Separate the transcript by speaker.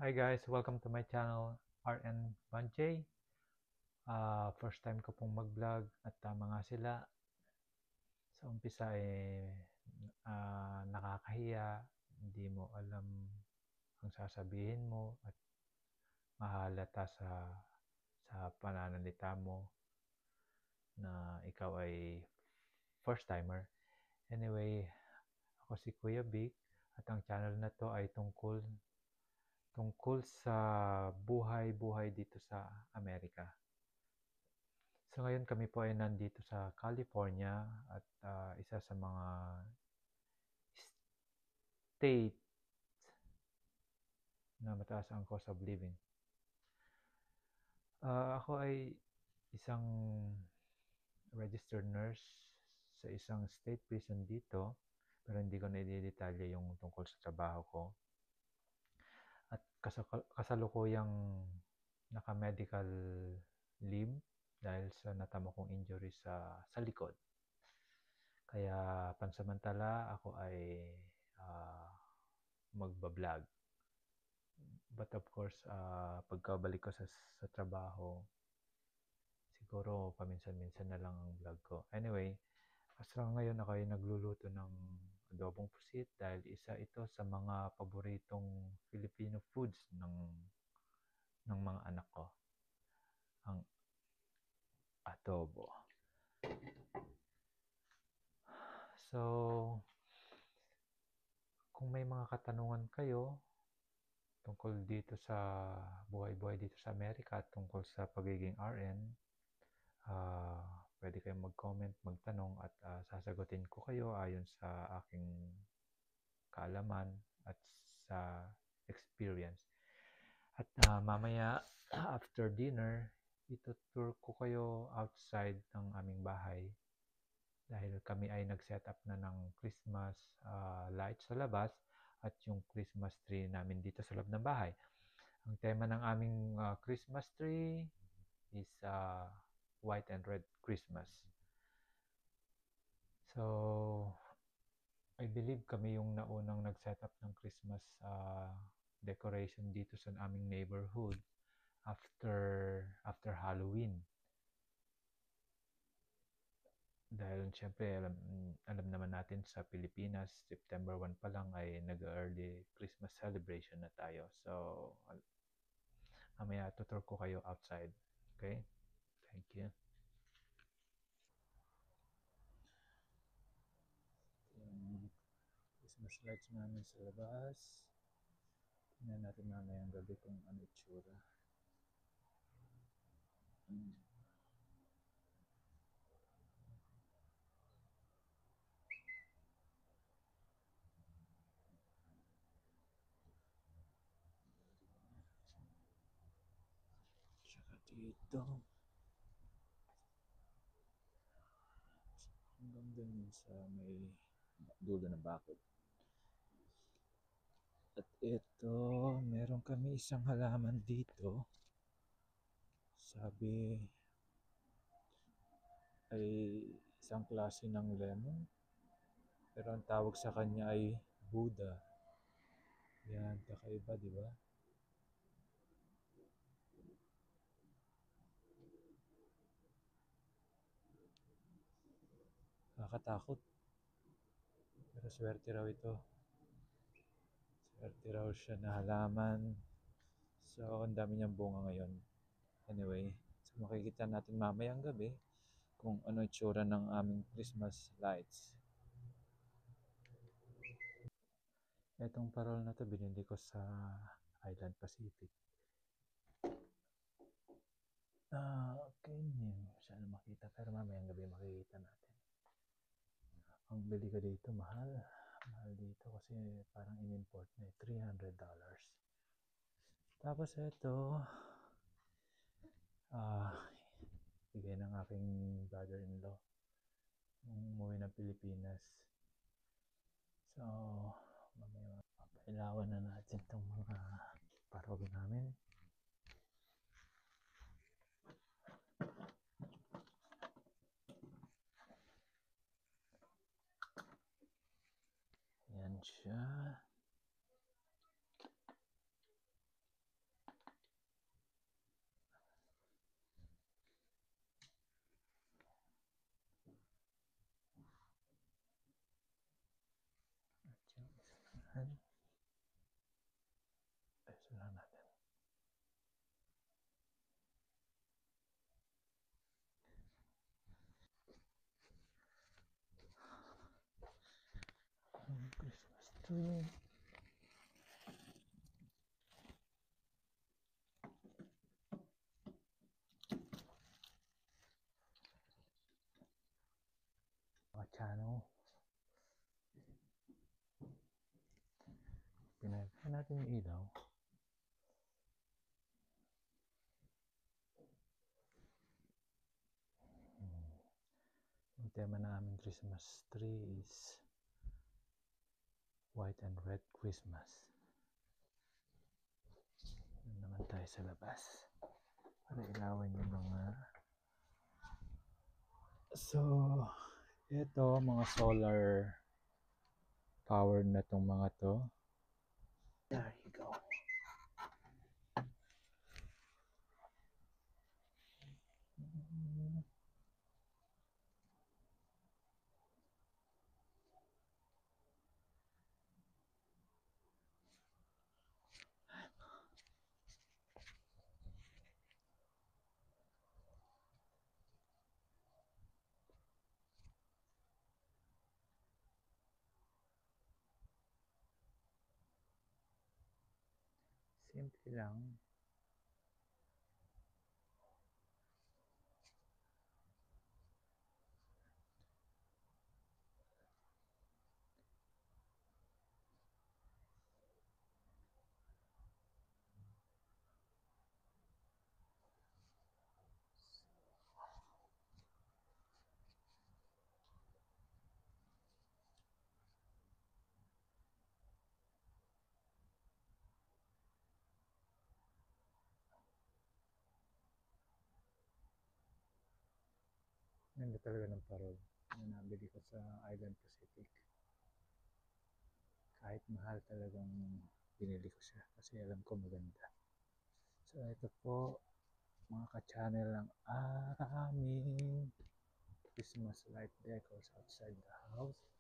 Speaker 1: Hi guys, welcome to my channel, RN Banjay. First time ko pong mag-vlog at tama nga sila. Sa umpisa nakakahiya, hindi mo alam ang sasabihin mo at mahalata sa pananalita mo na ikaw ay first timer. Anyway, ako si Kuya Big at ang channel na to ay tungkol sa buhay-buhay dito sa Amerika. So ngayon kami po ay nandito sa California at isa sa mga state na mataas ang cost of living. Ako ay isang registered nurse sa isang state prison dito, pero hindi ko na i-detalye yung tungkol sa trabaho ko. At kasalukuyang naka-medical leave dahil sa natamo kong injury sa likod. Kaya pansamantala ako ay magbablog. But of course, pagkabalik ko sa trabaho, siguro paminsan-minsan na lang ang vlog ko. Anyway, hasta ngayon ako ay nagluluto ng adobong pusit dahil isa ito sa mga paboritong Filipino foods ng mga anak ko, ang adobo. So, kung may mga katanungan kayo tungkol dito sa buhay-buhay dito sa Amerika at tungkol sa pagiging RN, pwede kayong mag-comment, magtanong at sasagutin ko kayo ayon sa aking kaalaman at sa experience. At mamaya after dinner, itutour ko kayo outside ng aming bahay dahil kami ay nag-set up na ng Christmas lights sa labas at yung Christmas tree namin dito sa loob ng bahay. Ang tema ng aming Christmas tree is white and red Christmas. So, I believe kami yung naunang nag-set up ng Christmas decoration dito sa aming neighborhood after Halloween. Dahil syempre alam naman natin sa Pilipinas, September 1 pa lang ay nag-early Christmas celebration na tayo. So, mamaya tutur ko kayo outside. Okay? Thank you. Yung Christmas lights namin sa labas. Tingnan natin mamaya ang gabi kung ano itsura. Tsaka dito. Hanggang dun sa may dulo ng bakod. At ito, meron kami isang halaman dito. Sabi ay isang klase ng lemon. Pero ang tawag sa kanya ay Buddha. Yan, kakaiba, di ba? Nakakatakot. Pero swerte raw ito. Swerte raw siya na halaman. So, ang dami niyang bunga ngayon. Anyway, so makikita natin mamayang gabi kung ano itsura ng aming Christmas lights. Itong parol na to binili ko sa Island Pacific. Okay, sana makita pero mamayang gabi makikita natin. Ang bili ko dito mahal dito kasi parang in-import na $300. Tapos ito bigay ng aking brother-in-law nung umuwi ng Pilipinas. So mamaya papailawan na natin itong mga parol namin. Yan siya. Ayan. Ayusin lang natin. Christmas tree. Channel. Pinagyan natin yung ilaw. Yung tema na aming Christmas tree is white and red Christmas. Doon naman tayo sa labas para ilawin yung mga ito mga solar power na tong mga to. There you go. Simple lang. Ganda talaga ng parol na nabili ko sa Island Pacific. Kahit mahal talagang binili ko siya kasi alam ko maganda. So ito po mga ka-channel ng aming Christmas light decors outside the house.